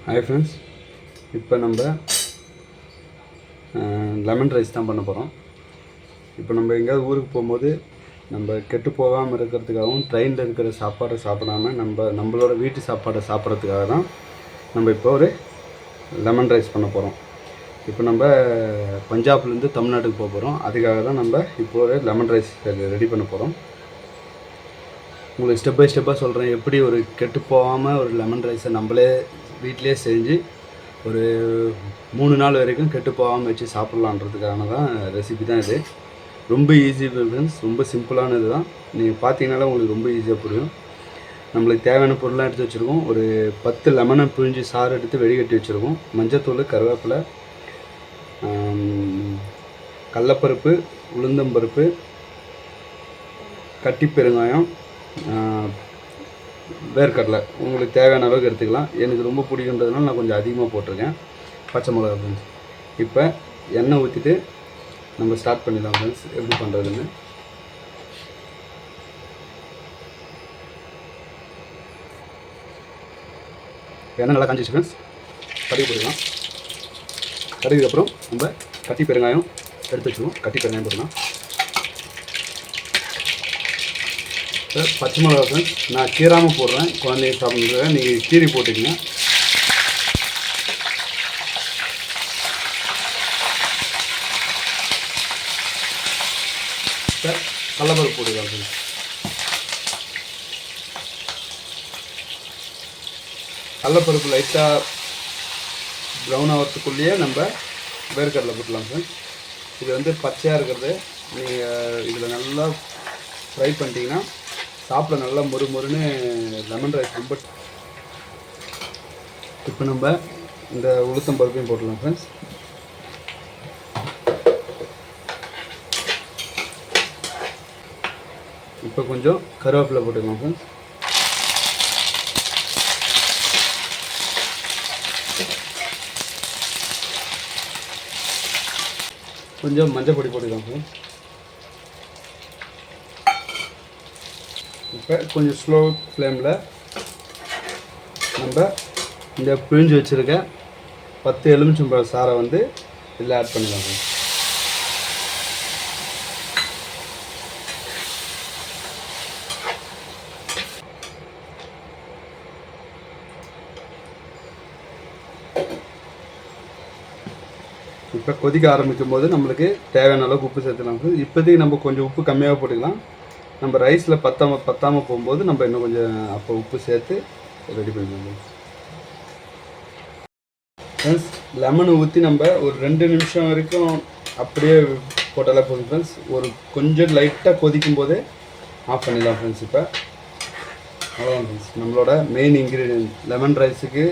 Hi friends, இப்போ நம்ம lemon rice தான் பண்ண போகிறோம். இப்போ நம்ம எங்கேயாவது ஊருக்கு போகும்போது நம்ம கெட்டு போகாமல் இருக்கிறதுக்காகவும் ட்ரெயினில் இருக்கிற சாப்பாடை சாப்பிடாமல் நம்மளோட வீட்டு சாப்பாடை சாப்பிட்றதுக்காக தான் நம்ம இப்போ ஒரு லெமன் ரைஸ் பண்ண போகிறோம். இப்போ நம்ம பஞ்சாப்லேருந்து தமிழ்நாட்டுக்கு போக போகிறோம். அதுக்காக தான் நம்ம இப்போ ஒரு லெமன் ரைஸ் ரெடி பண்ண போகிறோம். உங்களுக்கு ஸ்டெப் பை ஸ்டெப்பாக சொல்கிறேன், எப்படி ஒரு கெட்டு போகாமல் ஒரு லெமன் ரைஸை நம்மளே வீட்டிலே செஞ்சு ஒரு 3 நாள் வரைக்கும் கெட்டு போகாமல் வச்சு சாப்பிட்லான்றதுக்கான தான் ரெசிபி தான் இது. ரொம்ப ஈஸி ஃப்ரெண்ட்ஸ், ரொம்ப சிம்பிளானது தான். நீங்கள் பார்த்தீங்கனாலே உங்களுக்கு ரொம்ப ஈஸியாக புரியும். நம்மளுக்கு தேவையான பொருள்லாம் எடுத்து வச்சுருக்கோம். ஒரு 10 லெமனை பிழிஞ்சு சாறு எடுத்து வெடிகட்டி வச்சுருக்கோம். மஞ்சத்தூள், கருவேப்பிலை, கடலப்பருப்பு, உளுந்தம்பருப்பு, கட்டி பெருங்காயம், வேர்க்கடலை உங்களுக்கு தேவையான அளவுக்கு எடுத்துக்கலாம். எனக்கு ரொம்ப பிடிக்குன்றதுனால நான் கொஞ்சம் அதிகமாக போட்டிருக்கேன். பச்சை மிளகா ஃப்ரெண்ட்ஸ். இப்போ எண்ணெய் ஊற்றிட்டு நம்ம ஸ்டார்ட் பண்ணிடலாம் ஃப்ரெண்ட்ஸ், எப்படி பண்ணுறதுன்னு. எண்ணெய் நல்லா காஞ்சிச்சு ஃப்ரெண்ட்ஸ். கடுகு போட்டுக்கலாம். கடுகுக்கு அப்புறம் நம்ம கட்டி பெருங்காயம் எடுத்து வச்சுருவோம். கட்டி பெருங்காயம் போட்டுக்கலாம். பச்சை மிளகா ஃப்ரெண்ட்ஸ், நான் கீராமல் போடுறேன். குழந்தைங்க சாப்பிட்றதுக்காக நீங்கள் கீரி போட்டுக்கங்க. கடலப்பருப்பு போட்டுக்கலாம் ஃப்ரெண்ட்ஸ். கடலப்பருப்பு லைட்டாக ப்ரௌன் ஆகிறதுக்குள்ளேயே நம்ம வேர்க்கடலை போட்டுக்கலாம் ஃப்ரெண்ட்ஸ். இது வந்து பச்சையாக இருக்கிறது. நீங்கள் இதில் நல்லா ஃப்ரை பண்ணிட்டீங்கன்னா சாப்பிட நல்லா மொறுன்னு லெமன் ரைஸ் ரொம்ப. இப்போ நம்ம இந்த உளுத்தம் பருப்பையும் போட்டுடலாம் ஃப்ரெண்ட்ஸ். இப்போ கொஞ்சம் கருவேப்பிலை போட்டுக்கலாம் ஃப்ரெண்ட்ஸ். கொஞ்சம் மஞ்சள் பொடி போட்டுக்கலாம் ஃப்ரெண்ட்ஸ். இப்போ கொஞ்சம் ஸ்லோ ஃப்ளேமில் நம்ம இந்த பிழிஞ்சு வச்சுருக்க 10 எலுமிச்சம்பழம் சாறை வந்து இதில் ஆட் பண்ணிடலாம். இப்போ கொதிக்க ஆரம்பிக்கும் போது நம்மளுக்கு தேவையான அளவுக்கு உப்பு சேர்த்துக்கலாம். இப்போதைக்கு நம்ம கொஞ்சம் உப்பு கம்மியாக போட்டுக்கலாம். நம்ம ரைஸில் பத்தாமல் போகும்போது நம்ம இன்னும் கொஞ்சம் அப்போ உப்பு சேர்த்து ரெடி பண்ணிக்கலாம் ஃப்ரெண்ட்ஸ். லெமனை ஊற்றி நம்ம ஒரு 2 நிமிஷம் வரைக்கும் அப்படியே போட்டாலே போதும் ஃப்ரெண்ட்ஸ். ஒரு கொஞ்சம் லைட்டாக கொதிக்கும் போதே ஆஃப் பண்ணிடலாம் ஃப்ரெண்ட்ஸ். இப்போ அவ்வளோதான் ஃப்ரெண்ட்ஸ், நம்மளோட மெயின் இன்க்ரீடியன்ட் லெமன் ரைஸுக்கு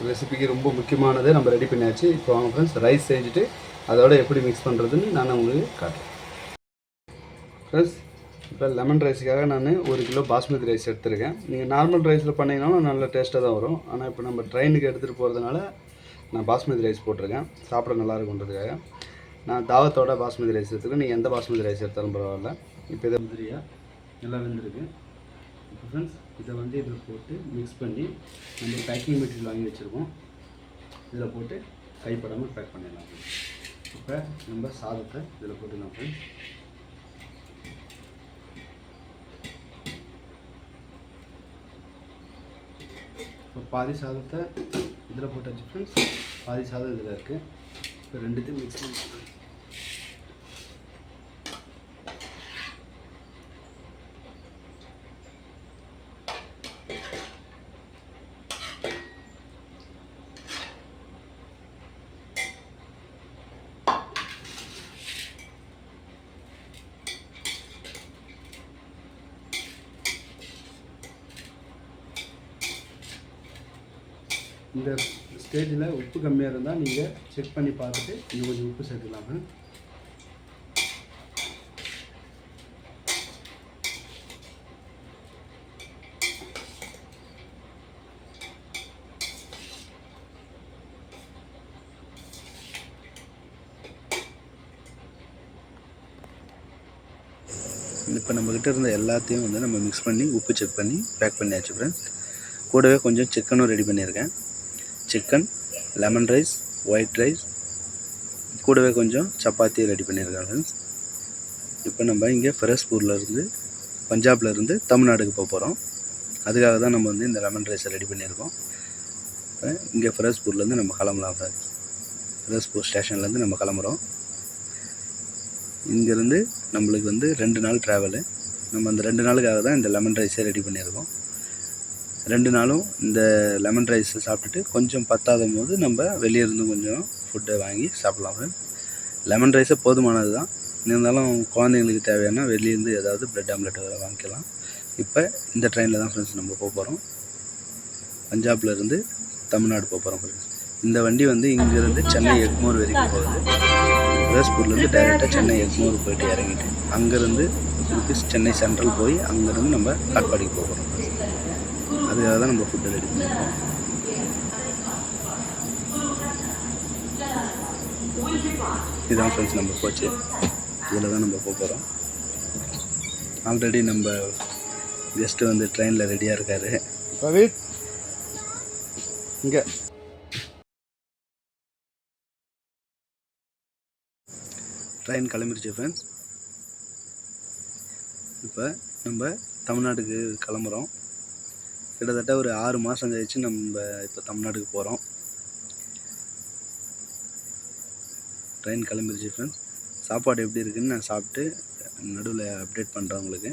ரெசிபிக்கு ரொம்ப முக்கியமானதை நம்ம ரெடி பண்ணியாச்சு. இப்போ வாங்க ஃப்ரெண்ட்ஸ், ரைஸ் செஞ்சுட்டு அதோட எப்படி மிக்ஸ் பண்ணுறதுன்னு நான் உங்களுக்கு காட்டுறேன் ஃப்ரெண்ட்ஸ். இப்போ லெமன் ரைஸுக்காக நான் 1 கிலோ பாஸ்மதி ரைஸ் எடுத்துருக்கேன். நீங்கள் நார்மல் ரைஸில் பண்ணிங்கனாலும் நல்ல டேஸ்ட்டாக தான் வரும். ஆனால் இப்போ நம்ம ட்ரெயினுக்கு எடுத்துகிட்டு போகிறதுனால நான் பாஸ்மதி ரைஸ் போட்டிருக்கேன். சாப்பிட நல்லா இருக்குன்றதுக்காக நான் தாவத்தோட பாஸ்மதி ரைஸ் எடுத்துருக்கேன். நீங்கள் எந்த பாஸ்மதி ரைஸ் எடுத்தாலும் பரவாயில்ல. இப்போ இதை முந்திரியாக நல்லா வெந்திருக்கு. இப்போ ஃப்ரெண்ட்ஸ், இதை வந்து இதில் போட்டு மிக்ஸ் பண்ணி நம்ம பேக்கிங் மெட்டீரியல் வாங்கி வச்சுருக்கோம். இதில் போட்டு கைப்படாமல் பேக் பண்ணிடலாம். இப்போ நம்ம சாதத்தை இதில் போட்டுக்கலாம் ஃப்ரெண்ட்ஸ். இப்போ பாதி சாதத்தை இதில் போட்டாச்சு ஃப்ரெண்ட்ஸ். பாதி சாதம் இதில் இருக்குது. இப்போ ரெண்டுத்தையும் மிக்ஸ் பண்ணி இந்த ஸ்டேஜில் உப்பு கம்மியாக இருந்தால் நீங்கள் செக் பண்ணி பார்த்துட்டு இன்னும் கொஞ்சம் உப்பு சேர்த்துக்கலாங்க. இப்போ நம்மக்கிட்ட இருந்த எல்லாத்தையும் வந்து நம்ம மிக்ஸ் பண்ணி உப்பு செக் பண்ணி பேக் பண்ணியாச்சு ஃப்ரெண்ட்ஸ். கூடவே கொஞ்சம் சிக்கனும் ரெடி பண்ணியிருக்கேன். Chicken, lemon rice, white rice, கூடவே கொஞ்சம் சப்பாத்தி ரெடி பண்ணியிருக்காங்க ஃப்ரெண்ட்ஸ். இப்போ நம்ம இங்கே ஃபெரோஸ்பூர்லேருந்து பஞ்சாப்லேருந்து தமிழ்நாடுக்கு போக போகிறோம். அதுக்காக தான் நம்ம வந்து இந்த லெமன் ரைஸை ரெடி பண்ணியிருக்கோம். இப்போ இங்கே ஃபெரோஸ்பூர்லேருந்து நம்ம கிளம்பலாம் ஃப்ரெண்ட்ஸ். ஃபெரோஸ்பூர் ஸ்டேஷன்லேருந்து நம்ம கிளம்புறோம். இங்கேருந்து நம்மளுக்கு வந்து 2 நாள் ட்ராவலு. நம்ம அந்த 2 நாளுக்காக தான் இந்த லெமன் ரைஸை ரெடி பண்ணியிருக்கோம். 2 நாளும் இந்த லெமன் ரைஸை சாப்பிட்டுட்டு கொஞ்சம் பத்தாத போது நம்ம வெளியே இருந்து கொஞ்சம் ஃபுட்டை வாங்கி சாப்பிட்லாம் ஃப்ரெண்ட்ஸ். லெமன் ரைஸை போதுமானது தான், இருந்தாலும் குழந்தைங்களுக்கு தேவையான வெளியேருந்து ஏதாவது ப்ரெட் ஆம்லெட் வாங்கிக்கலாம். இப்போ இந்த ட்ரெயினில் தான் ஃப்ரெண்ட்ஸ் நம்ம போக போகிறோம். பஞ்சாப்லேருந்து தமிழ்நாடு போக போகிறோம் ஃப்ரெண்ட்ஸ். இந்த வண்டி வந்து இங்கேருந்து சென்னை எக்மோர் வரைக்கும் போகுது. ஃபெரோஸ்பூர்லேருந்து டைரெக்டாக சென்னை எக்மோர் போயிட்டு இறங்கிட்டு அங்கேருந்து திருப்பி சென்னை சென்ட்ரல் போய் அங்கேருந்து நம்ம காட்பாடிக்கு போக போகிறோம். அதுக்காக தான் நம்ம ஃபுட்டு ரெடி பண்ணியிருக்கோம். இதுதான் ஃப்ரெண்ட்ஸ் நம்ம போச்சு. இதில் தான் நம்ம போக போகிறோம். ஆல்ரெடி நம்ம கெஸ்ட்டு வந்து ட்ரெயினில் ரெடியாக இருக்கார். பவித் இங்கே ட்ரெயின் கிளம்பிடுச்சு ஃப்ரெண்ட்ஸ். இப்போ நம்ம தமிழ்நாட்டுக்கு கிளம்புறோம். கிட்டத்தட்ட ஒரு 6 மாதம் கழிச்சு நம்ம இப்போ தமிழ்நாட்டுக்கு போகிறோம். ட்ரெயின் கிளம்பிடுச்சு ஃப்ரெண்ட்ஸ். சாப்பாடு எப்படி இருக்குதுன்னு நான் சாப்பிட்டு நடுவில் அப்டேட் பண்ணுறேன் உங்களுக்கு.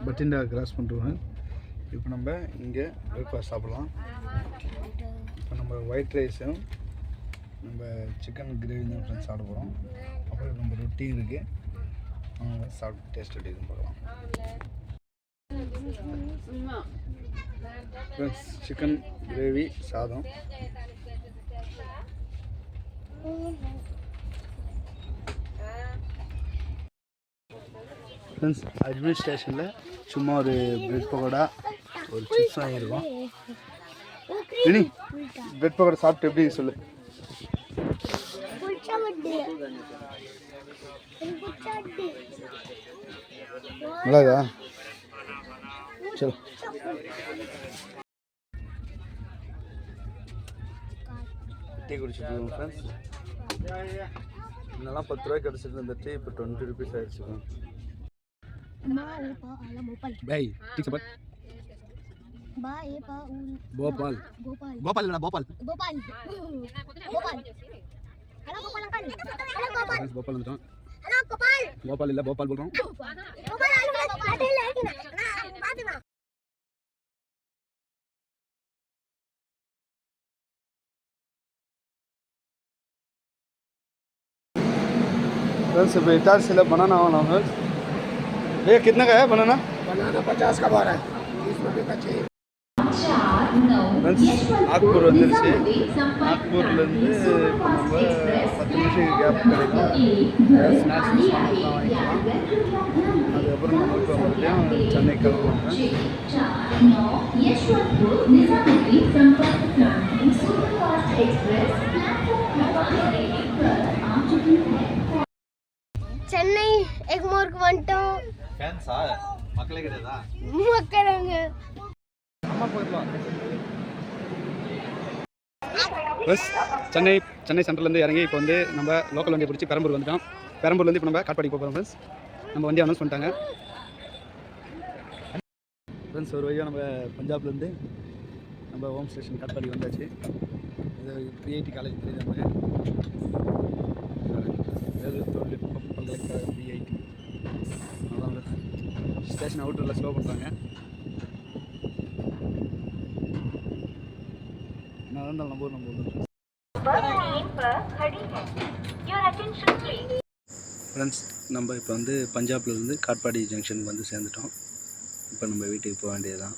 பட்டிண்டா கிராஸ் பண்ணுறோம். இப்போ நம்ம இங்கே பிரேக்ஃபாஸ்ட் சாப்பிட்லாம். இப்போ நம்ம ஒயிட் ரைஸும் நம்ம சிக்கன் கிரேவி தான் ஃப்ரெண்ட்ஸ் சாப்பிட போகிறோம். அப்புறம் நம்ம ரொட்டி இருக்குது, அவங்க சாப்பிட்டு டேஸ்ட் எப்படி இருக்குன்னு பார்க்கலாம். ஃப்ரெண்ட்ஸ் சிக்கன் கிரேவி சாதம். ஃப்ரெண்ட்ஸ் அஜ்மீர் ஸ்டேஷனில் சும்மா ஒரு பிரெட் பக்கோடா ஒரு சிப்ஸ் வாங்கியிருக்கோம். இனி பிரெட் பக்கோடா சாப்பிட்டு எப்படி சொல்லு. நல்லாதா? சரி டீ குடிச்சிட்டு இருக்கோம் ஃப்ரெண்ட்ஸ். இதெல்லாம் 10 ரூபாய்க்கு கிடச்சிட்டு இருந்த டீ இப்போ 20 ருபீஸ் ஆகிடுச்சு. भाई ठीक से बात भोपाल भोपाल ना Bhopal Bhopal Bhopal hello Bhopal uncle hello Bhopal Bhopal ना हेलो भोपाल भोपाल இல்ல भोपाल बोल रहा हूं भोपाल आलू लेकिन ना बात ना फ्रेंड्स बेटा से बनाना वाला है। भैया कितना का है बनाना? बनाना 50 का बार है, 30 रुपये का चाहिए। नागपुर வந்துருச்சு. நாக்பூர்லேருந்து இப்போ நம்ம 10 நிமிஷம் கேப் கிடைக்கும். ஸ்நாக்ஸ் சாப்பிட்லாம் வாங்கிக்கலாம். அதுக்கப்புறம் நம்ம இப்போ மறுபடியும் சென்னை கிளம்புவோம். சென்னை எக்மோருக்கு வந்துட்டோம். ஃபேன்ஸா மக்களே கிடையாதா? மக்களுங்க அம்மா போயிடலாம். பஸ் சென்னை சென்ட்ரல்லேருந்து இறங்கி இப்போ வந்து நம்ம லோக்கல் வண்டியை பிடிச்சி பெரம்பூர் வந்துட்டோம். பெரம்பூர்லேருந்து இப்போ நம்ம காட்பாடிக்கு போகிறோம் ஃப்ரெண்ட்ஸ். நம்ம வண்டி அனௌன்ஸ் பண்ணிட்டாங்க ஃப்ரெண்ட்ஸ். ஒரு வழியாக நம்ம பஞ்சாப்லேருந்து நம்ம ஹோம் ஸ்டேஷன் காட்பாடி வந்தாச்சு. இது பிஐடி காலேஜ் தெரியுது நமக்கு. தொழில்நுட்பம் பல்கலைக்கழகம் பிஐடி. அதான் ஸ்டேஷன் அவுட்டரில் ஸ்லோ பண்ணுறாங்க. என்ன இருந்தாலும் நம்ம ஊர் ஃப்ரெண்ட்ஸ் நம்ம இப்போ வந்து பஞ்சாப்லேருந்து காட்பாடி ஜங்ஷனுக்கு வந்து சேர்ந்துட்டோம். இப்போ நம்ம வீட்டுக்கு போக வேண்டியதுதான்.